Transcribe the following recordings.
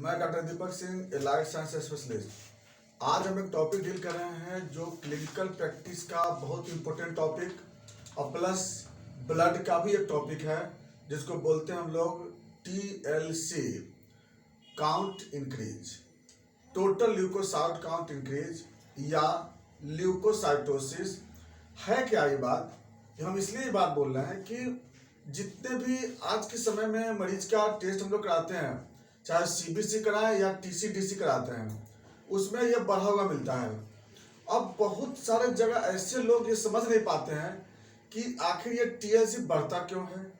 मैं doctor Deepak Singh, allied science specialist. आज हम एक टॉपिक डील कर रहे हैं जो क्लिनिकल प्रैक्टिस का बहुत इंपॉर्टेंट टॉपिक और प्लस ब्लड का भी एक टॉपिक है, जिसको बोलते हैं हम लोग TLC, count increase, total leucocyte count increase या ल्यूकोसाइटोसिस। है क्या ये बात? हम इसलिए बात बोल रहे हैं कि जितने भी आज के समय में मरीज का टेस्ट हम लोग कराते हैं, चाहे CBC कराएं या TCDC कराते हैं, उसमें यह बढ़ा हुआ मिलता है। अब बहुत सारे जगह ऐसे लोग ये समझ नहीं पाते हैं कि आखिर ये TLC बढ़ता क्यों है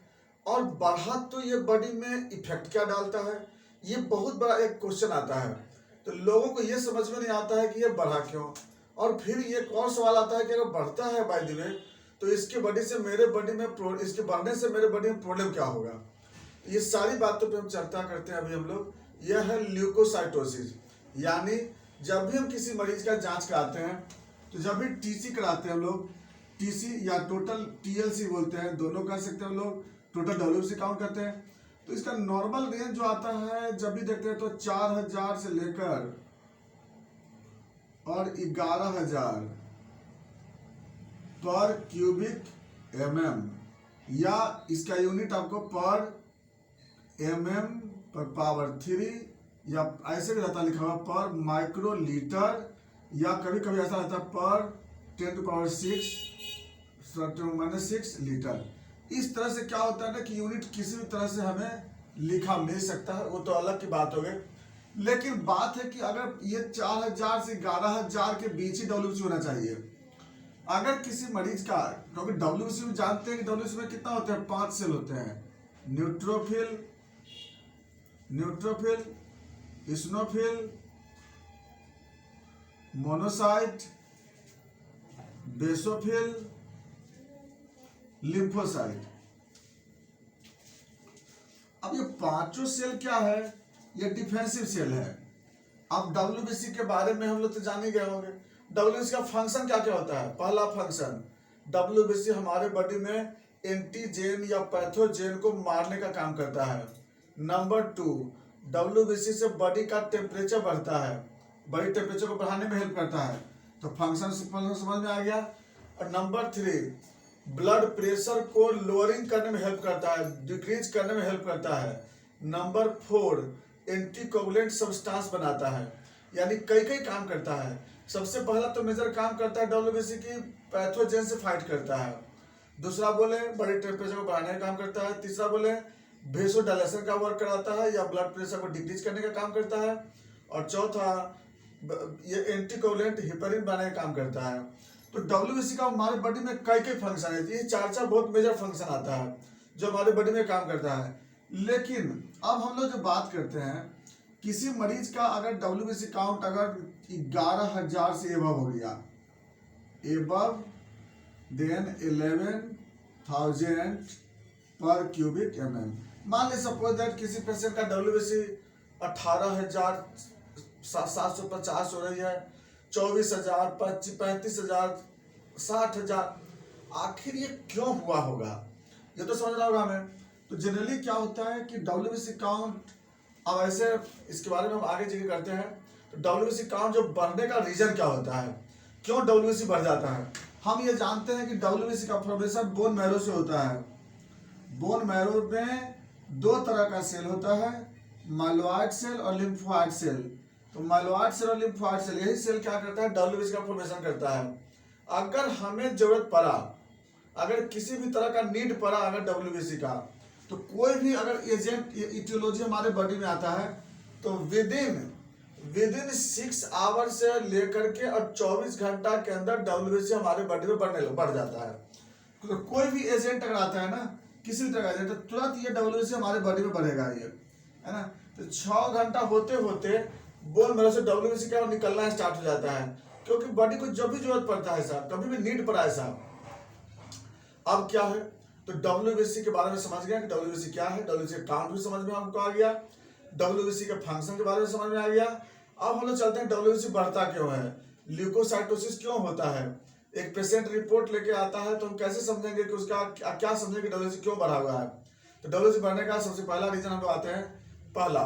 और बढ़ा तो ये बॉडी में इफेक्ट क्या डालता है। ये बहुत बड़ा एक क्वेश्चन आता है। तो लोगों को ये समझ में नहीं आता है कि ये बढ़ा क्यों, और फिर ये एक और सवाल आता है कि अगर बढ़ता है बाय द वे तो इसके बॉडी से मेरे बॉडी में इसके बढ़ने से मेरे बॉडी में प्रॉब्लम क्या होगा। ये सारी बातों पे हम चर्चा करते हैं अभी हम लोग। यह है ल्यूकोसाइटोसिस, यानी जब भी हम किसी मरीज का जांच कराते हैं, तो जब भी TC कराते हैं हम लोग, TC या टोटल TLC बोलते हैं, दोनों कर सकते हैं हम लोग, टोटल WBC काउंट करते हैं। तो इसका नॉर्मल रेंज जो आता है जब भी देखते हैं तो 4000 से लेकर और 11000 पर क्यूबिक mm, या इसका यूनिट आपको पर mm पर पावर 3 या ऐसे भी रहता है लिखा हुआ पर माइक्रो लीटर, या कभी कभी ऐसा रहता है पर 10⁻⁶ लीटर। इस तरह से क्या होता है ना कि यूनिट किसी भी तरह से हमें लिखा मिल सकता है, वो तो अलग की बात हो गई। लेकिन बात है कि अगर ये 4000 से 11000 के बीच ही WBC होना चाहिए। अगर किसी मरीज का, क्योंकि WBC में जानते हैं कि WBC में कितना होते हैं, 5 सेल होते हैं, neutrophil, eosinophil, monocyte, basophil, lymphocyte. अब ये पांचों सेल क्या है? ये डिफेंसिव सेल है। अब WBC के बारे में हम लोग तो जान ही गए होंगे। WBC का फंक्शन क्या क्या होता है? पहला फंक्शन, WBC हमारे बॉडी में एंटीजेन या पैथोजेन को मारने का काम करता है। नंबर 2, WBC से बॉडी का टेम्परेचर बढ़ता है, बॉडी टेम्परेचर को बढ़ाने में हेल्प करता है। तो फंक्शन समझ में आ गया। और नंबर 3, ब्लड प्रेशर को लोअरिंग करने में हेल्प करता है, डिक्रीज करने में हेल्प करता है। नंबर 4, एंटीकोगुलेंट सब्सटेंस बनाता है, यानी कई काम करता है। सबसे पहला तो मेजर काम करता है WBC की पैथोजेन से फाइट करता है। दूसरा बोले बॉडी टेम्परेचर को बढ़ाने का काम करता है। तीसरा बोले वेसोडायलेशन का वर्क कराता है या ब्लड प्रेशर को डिक्रीज करने का काम करता है। और चौथा, ये एंटीकोगुलेंट हिपेरिन बनाने का काम करता है। तो WBC का हमारे बॉडी में कई फंक्शन है। ये चार बहुत मेजर फंक्शन आता है जो हमारे बॉडी में काम करता है। लेकिन अब हम लोग जो बात करते हैं, किसी मरीज का अगर WBC काउंट अगर 11000 से एबव हो गया, एबव देन 11000 पर क्यूबिक mm, मान ले सपोज दैट किसी पेशेंट का WBC 18750 हो रही है, 24000, 35000, 60000, आखिर ये क्यों हुआ होगा? ये तो समझ रहा होगा हमें। तो जनरली क्या होता है कि WBC काउंट, अब ऐसे इसके बारे में हम आगे जिक्र करते हैं। तो WBC काउंट जो बढ़ने का रीजन क्या होता है, क्यों WBC बढ़ जाता है? हम ये जानते हैं कि WBC का फॉर्मेशन बोन मैरो से होता है। बोन मैरो में 2 तरह का सेल होता है, माइलोइड सेल और लिम्फोइड सेल। तो माइलोइड सेल और लिम्फोइड सेल, यही सेल क्या करता है? WBC का फॉर्मेशन करता है। अगर हमें जरूरत पड़ा, अगर किसी भी तरह का नीड पड़ा अगर WBC का, तो कोई भी अगर एजेंट इटियोलॉजी हमारे बॉडी में आता है, तो विदिन 6 आवर से लेकर के और 24 घंटा के अंदर WBC हमारे बॉडी में बढ़ जाता है। तो कोई भी एजेंट अगर आता है ना, किसी भी तरह का एजेंट, तो तुरंत ये WBC हमारे बॉडी में बढ़ेगा, ये है ना। तो 6 घंटा होते होते बोन मैरो से WBC क्या निकलना स्टार्ट हो जाता है, क्योंकि बॉडी को जब भी जरूरत पड़ता है साहब, कभी भी नीड पड़ा है साहब। अब क्या है? तो WBC के बारे में समझ गया कि WBC क्या है, WBC का काउंट भी समझ में हमको आ गया, WBC के फंक्शन के बारे में समझ में आ गया। अब हम लोग चलते हैं WBC बढ़ता क्यों है, ल्यूकोसाइटोसिस क्यों होता है। एक पेशेंट रिपोर्ट लेके आता है तो हम कैसे समझेंगे कि उसका क्या समझेंगे WBC क्यों बढ़ा हुआ है। तो WBC बढ़ने का सबसे पहला रीजन हम लोग आते हैं, पहला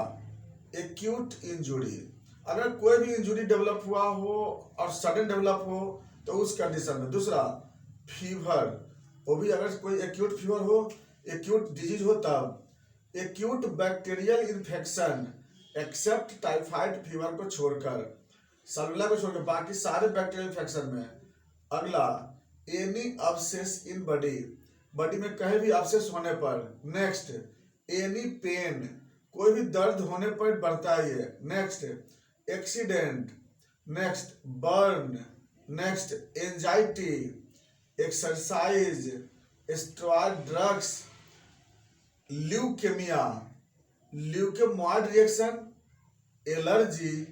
एक्यूट इंजुरी, अगर कोई भी इंजुरी डेवलप हुआ हो और सडन डेवलप हो तो उस कंडीशन में। दूसरा फीवर, वो भी अगर कोई एक्यूट फीवर हो, एक्यूट डिजीज हो तब। Acute bacterial infection except typhoid fever को छोड़कर, सल्विला को छोड़कर बाकी सारे बैक्टीरियल इन्फेक्शन में। अगला any obsess in body, body में कहीं भी अब्सेस होने पर। नेक्स्ट एनी पेन, कोई भी दर्द होने पर बढ़ता है ये। Next accident, next burn, next anxiety, exercise, steroid drugs, leukaemia, leukaemoid reaction, allergy,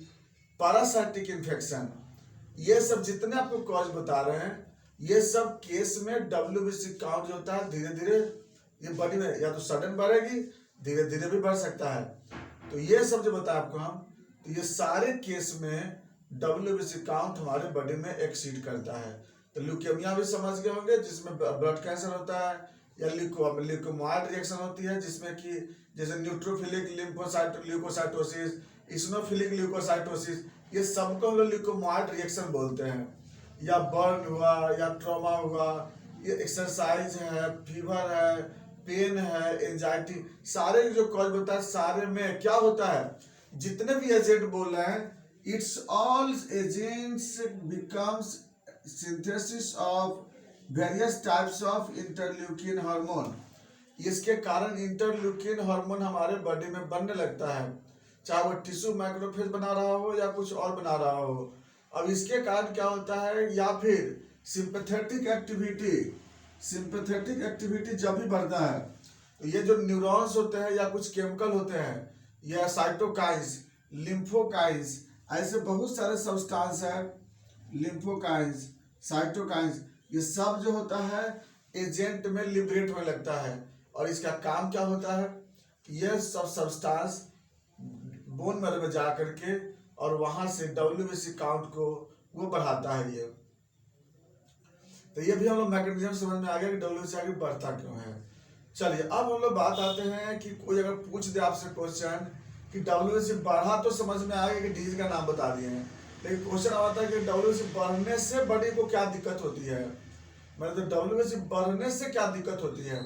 parasitic infection, ये सब जितने आपको कॉज बता रहे हैं, ये सब केस में WBC काउंट जो होता है धीरे धीरे ये बॉडी में या तो सडन बढ़ेगी, धीरे धीरे भी बढ़ सकता है। तो ये सब जो बताया आपको हम, तो ये सारे केस में WBC काउंट हमारे बॉडी में एक्सीड करता है। तो ल्यूकेमिया भी समझ गए होंगे जिसमें ब्लड कैंसर होता है, या ल्यूकोमॉइड रिएक्शन होती है जिसमें कि जैसे न्यूट्रोफिलिक ल्यूकोसाइटोसिस, इस्नोफिलिक ल्यूकोसाइटोसिस, ये सबको हम लोग ल्यूकोमॉइड रिएक्शन बोलते हैं। या बर्न हुआ या ट्रॉमा हुआ, ये एक्सरसाइज है, फीवर है, पेन है, एंजाइटी, सारे जो कॉज होता है सारे में क्या होता है, जितने भी एजेंट बोल रहे हैं, it's all agents becomes synthesis of various types of interleukin hormone. इसके कारण इंटरल्यूकिन हार्मोन हमारे बॉडी में बनने लगता है, चाहे वो टिश्यू माइक्रोफेज बना रहा हो या कुछ और बना रहा हो। अब इसके कारण क्या होता है, या फिर सिंपैथेटिक एक्टिविटी जब भी बढ़ता है तो ये जो न्यूरॉन्स होते हैं या कुछ केमिकल होते हैं, या साइटोकाइंस, लिम्फोकाइंस, ऐसे बहुत सारे सब्सटेंस है, लिम्फोकाइंस, साइटोकाइंस, ये सब जो होता है एजेंट में लिबरेट होने लगता है। और इसका काम क्या होता है, ये सब सब्सटेंस बोन मैरो में जा करके और वहां से WBC काउंट को वो बढ़ाता है ये। तो ये भी हम लोग मैकेनिज्म समझ में आ गया कि WBC आगे बढ़ता क्यों है। चलिए अब हम लोग बात आते हैं कि कोई अगर पूछ दे आपसे क्वेश्चन कि WBC बढ़ा, तो समझ में आ गया कि डिजीज का नाम बता दिए हैं, लेकिन क्वेश्चन आता है कि WBC बढ़ने से बॉडी को क्या दिक्कत होती है, मतलब तो WBC बढ़ने से क्या दिक्कत होती है।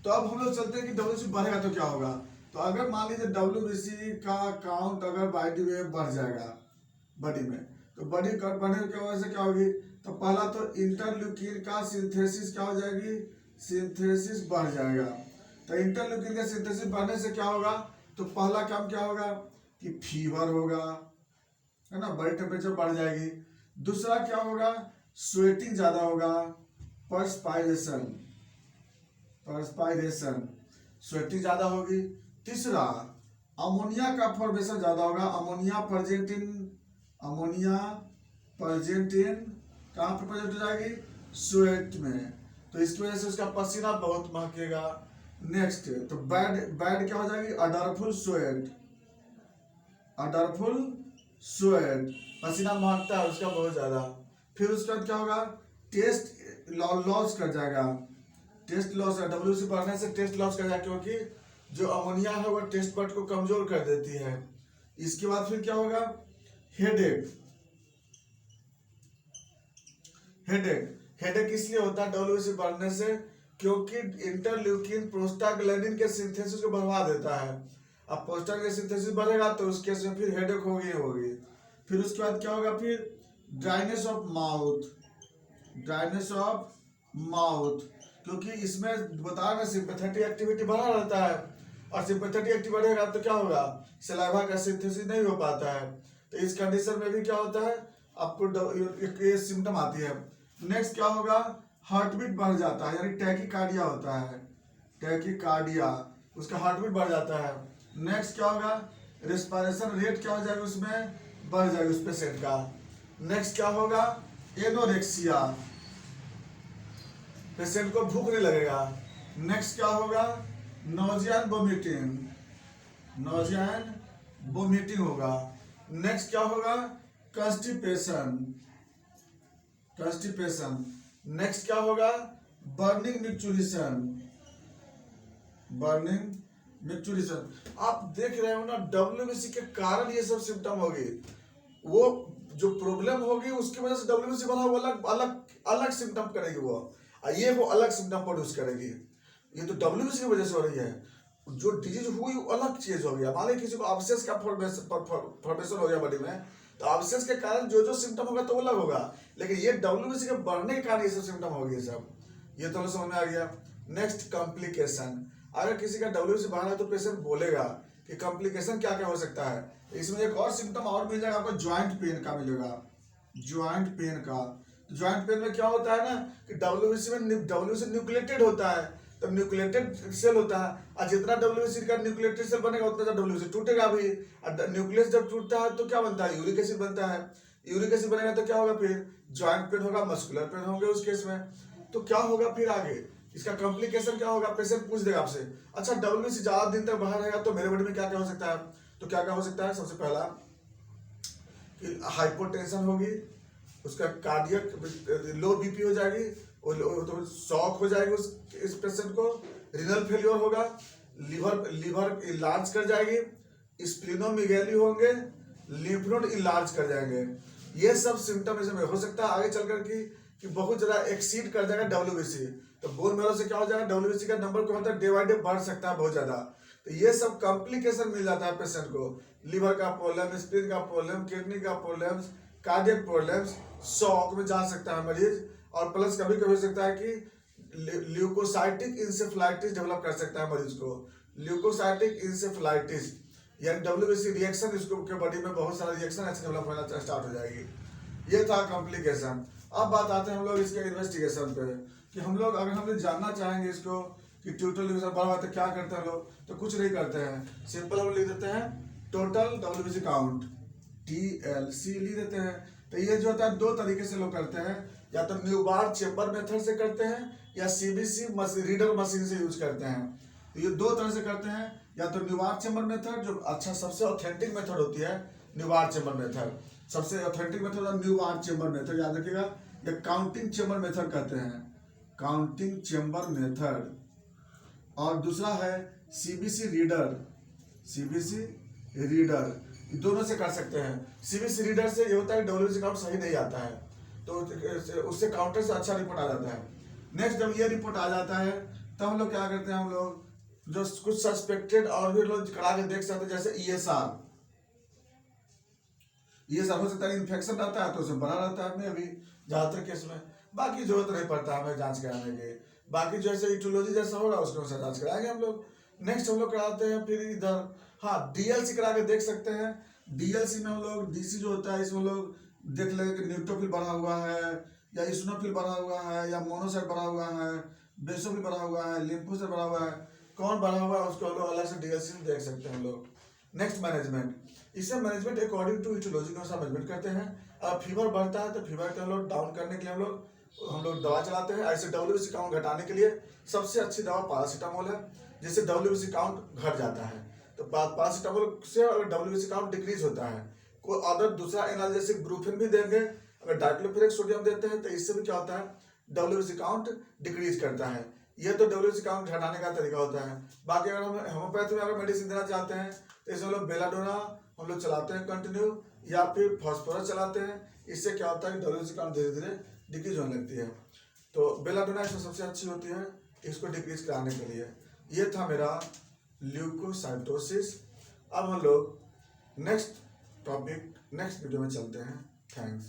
तो अब हम लोग चलते हैं कि WBC बढ़ेगा तो क्या होगा। तो अगर मान लीजिए WBC का काउंट अगर बॉडी में बढ़ जाएगा बॉडी में, तो बॉडी बढ़ने की वजह से क्या होगी, तो पहला तो इंटरल्यूकिन का सिंथेसिस क्या हो जाएगी, सिंथेसिस बढ़ जाएगा। तो इंटरल्यूकिन का सिंथेसिस बढ़ने से क्या होगा, तो पहला काम क्या होगा कि फीवर होगा, है ना, बॉडी टेम्परेचर बढ़ जाएगी। दूसरा क्या होगा, स्वेटिंग ज्यादा होगा, पर्सपायरेशन, स्वेटिंग ज्यादा होगी। तीसरा अमोनिया का फॉर्मेशन ज्यादा होगा, अमोनिया प्रजेंट कहाँ पर प्रेजेंट हो जाएगी, स्वेट में, तो इसकी वजह से उसका पसीना बहुत महकेगा। नेक्स्ट तो बैड क्या हो जाएगी, अडरफुल स्वेट, पसीना महकता है उसका बहुत ज्यादा। फिर उसके बाद क्या होगा, टेस्ट लॉस कर जाएगा, टेस्ट लॉस, WBC बढ़ने से टेस्ट लॉस कर जाएगा, क्योंकि जो अमोनिया है वो टेस्ट बड को कमजोर कर देती है। इसके बाद फिर क्या होगा, हेडेक इसलिए होता है WBC बढ़ने से, क्योंकि इंटरल्यूकिन प्रोस्टाग्लैंडिन के सिंथेसिस को बढ़वा देता है। अब प्रोस्टाग्लैंडिन सिंथेसिस बढ़ेगा तो उस केस में फिर हेडेक होगी। फिर उसके बाद क्या होगा, फिर ड्राइनेस ऑफ माउथ, क्योंकि इसमें बता रहे सिंपैथेटिक एक्टिविटी बढ़ा रहता है, और सिंपैथेटिक एक्टिविटी बढ़ेगा तो क्या होगा, सलाइवा का सिंथेसिस नहीं हो पाता है। तो इस कंडीशन में भी क्या होता है, आपको ये सिम्टम आती है। नेक्स्ट क्या होगा, हार्ट बीट बढ़ जाता है, यानी टैकीकार्डिया होता है, उसका हार्ट बीट बढ़ जाता है। नेक्स्ट क्या होगा, रेस्पिरेशन रेट क्या हो जाएगा, उसमें बढ़ जाएगा उस पेशेंट का। नेक्स्ट क्या होगा, एनोरेक्सिया, पेशेंट को भूख नहीं लगेगा। नेक्स्ट क्या होगा, नोजिया एंड वोमिटिंग होगा। नेक्स्ट क्या होगा, कंस्टिपेशन। नेक्स्ट क्या होगा, बर्निंग मैच्योरेशन। आप देख रहे हो ना, डब्ल्यूबीसी के कारण ये सब सिम्टम होगी। वो जो प्रॉब्लम होगी उसकी वजह से डब्ल्यूबीसी बढ़ा, वो अलग अलग अलग सिम्टम करेगी वो, और ये वो अलग सिम्टम प्रोड्यूस करेगी। ये तो डब्ल्यूबीसी की वजह से हो रही है। जो डिजीज हुई वो अलग चीज हो गया। मान लीजिए किसी को अब्सेस का फॉर्मेशन हो गया बॉडी में, तो अब्सेस के कारण जो जो सिम्टम होगा तो वो अलग होगा, लेकिन ये डब्ल्यूबीसी के बढ़ने के कारण ये सब सिम्टम हो गए सब। ये तो समझ में आ गया। Next complication. अगर किसी का डब्ल्यूबीसी बढ़ा है तो पेशेंट बोलेगा कि कॉम्प्लिकेशन क्या क्या हो सकता है। इसमें एक और सिम्टम और मिल जाएगा आपको, ज्वाइंट पेन का मिलेगा। ज्वाइंट पेन का, ज्वाइंट पेन में क्या होता है ना कि डब्ल्यूबीसी न्यूक्लिएटेड होता है, तो न्यूक्लिएटेड सेल होता है, और जितना डब्ल्यूबीसी का न्यूक्लिएटेड सेल बनेगा उतना डब्ल्यूबीसी टूटेगा भी। और न्यूक्लियस जब टूटता है तो क्या बनता है, यूरिक एसिड बनता है। यूरिक एसिड बनेगा तो क्या होगा, फिर ज्वाइंट पेन होगा, मस्कुलर पेन होंगे उस केस में। तो क्या होगा फिर आगे, इसका कॉम्प्लिकेशन क्या होगा, पेशेंट पूछ देगा आपसे, अच्छा डब्ल्यूबीसी ज्यादा दिन तक बाहर रहेगा तो मेरे बॉडी में क्या क्या हो सकता है। तो क्या क्या हो सकता है, सबसे पहला कि हाइपोटेंशन होगी, उसका कार्डियक लो बीपी हो जाएगी, तो शॉक हो जाएगी इस पेशेंट को, रिनल फेलियर होगा, लीवर इलाज कर जाएगी, स्प्लिनोमेगैली होंगे, लिम्फ नोड इलाज कर जाएंगे। ये सब सिम्टम इसमें हो सकता है आगे चलकर कि बहुत ज्यादा एक्सीड कर जाएगा डब्ल्यूबीसी, तो बोन मैरो से क्या हो जाएगा, डब्ल्यूबीसी का नंबर क्या होता है, डे बाई डे बढ़ सकता है बहुत ज्यादा। तो ये सब कॉम्प्लिकेशन मिल जाता है पेशेंट को, लीवर का प्रॉब्लम, स्प्लीन का प्रॉब्लम, किडनी का प्रॉब्लम, कार्डियक प्रॉब्लम्स, शॉक में जा सकता है मरीज, और प्लस कभी कभी हो सकता है कि ल्यूकोसाइटिक इंसेफ्लाइटिस डेवलप कर सकता है मरीज को। ल्यूकोसाइटिक इंसेफ्लाइटिस यानी डब्ल्यूबीसी रिएक्शन, इसको के बॉडी में बहुत सारा रिएक्शन ऐसे डेवलप होना स्टार्ट हो जाएगी। ये था कॉम्प्लिकेशन। अब बात आते हैं हम लोग इसके इन्वेस्टिगेशन पे, कि हम लोग अगर हम लोग जानना चाहेंगे इसको कि टोटल बढ़ा तो क्या करते हैं लोग, तो कुछ नहीं करते हैं, सिंपल हम लिख देते हैं टोटल डब्ल्यूबीसी काउंट, TLC लिख देते हैं। तो ये जो होता है दो तरीके से लोग करते हैं, या तो न्यूबार चेम्बर मेथड से करते हैं, या CBC रीडर मशीन से यूज करते हैं। तो ये दो तरह से करते हैं, या तो न्यूबार चेम्बर मेथड जो अच्छा सबसे ऑथेंटिक मेथड होती है, न्यूबार चेम्बर मेथड सबसे ऑथेंटिक मेथड है, न्यूबार चेम्बर मेथड याद रखिएगा, या काउंटिंग चेम्बर मेथड कहते हैं, काउंटिंग चेम्बर मेथड। और दूसरा है CBC रीडर, CBC रीडर, दोनों से कर सकते हैं। CBC रीडर से ये होता है डब्ल्यूबीसी काउंट सही नहीं आता है, तो उससे काउंटर से अच्छा रिपोर्ट आ जाता है। नेक्स्ट जब ये रिपोर्ट आ जाता है तब हम लोग क्या करते हैं, हम लोग जो कुछ सस्पेक्टेड और भी लोग करा के देख सकते हैं, जैसे ESR हो सकता है इन्फेक्शन रहता है तो उसमें बना रहता है, में भी ज्यादातर केस में, बाकी जरूरत नहीं पड़ता हमें जांच कराने की। बाकी जैसे इटोलॉजी जैसा होगा उसको अनुसार जांच कराएंगे हम लोग। नेक्स्ट हम लोग कराते हैं फिर इधर, हाँ DLC करा के देख सकते हैं। DLC में हम लोग DC जो होता है इसमें हम लोग देख लेंगे कि न्यूट्रोफिल बढ़ा हुआ है, या इस्नोफिल बढ़ा हुआ है, या मोनोसाइट बढ़ा हुआ है, बेसोफिल बढ़ा हुआ है, लिम्फोसाइट बढ़ा हुआ है, कौन बढ़ा हुआ है उसको हम लोग अलग से DLC में देख सकते हैं हम लोग। नेक्स्ट मैनेजमेंट, इससे मैनेजमेंट अकॉर्डिंग टू इटोलॉजी के अनुसार मैनेजमेंट करते हैं। अब फीवर बढ़ता है तो फीवर को हम लोग डाउन करने के लिए हम लोग दवा चलाते हैं। ऐसे डब्ल्यूबीसी काउंट घटाने के लिए सबसे अच्छी दवा पैरासीटामोल है, जिससे डब्ल्यूबीसी काउंट घट जाता है। तो पैरासीटामोल से अगर डब्ल्यूबीसी काउंट डिक्रीज होता है, कोई अदर दूसरा एनाल्जेसिक ब्रूफिन भी देंगे, अगर डाइक्लोफिनेक सोडियम देते हैं तो इससे भी क्या होता है, डब्ल्यूबीसी काउंट डिक्रीज करता है। ये तो डब्ल्यूबीसी काउंट घटाने का तरीका होता है। बाकी अगर हम होम्योपैथी में अगर मेडिसिन देना चाहते हैं तो इसमें लोग बेलाडोना हम लोग चलाते हैं कंटिन्यू, या फिर फॉस्फोरस चलाते हैं। इससे क्या होता है कि डब्ल्यूबीसी काउंट धीरे धीरे डिक्रीज होने लगती है। तो बेलाडोना इसमें सबसे अच्छी होती है इसको डिक्रीज कराने के लिए। ये था मेरा ल्यूकोसाइटोसिस। अब हम लोग नेक्स्ट टॉपिक नेक्स्ट वीडियो में चलते हैं। थैंक्स।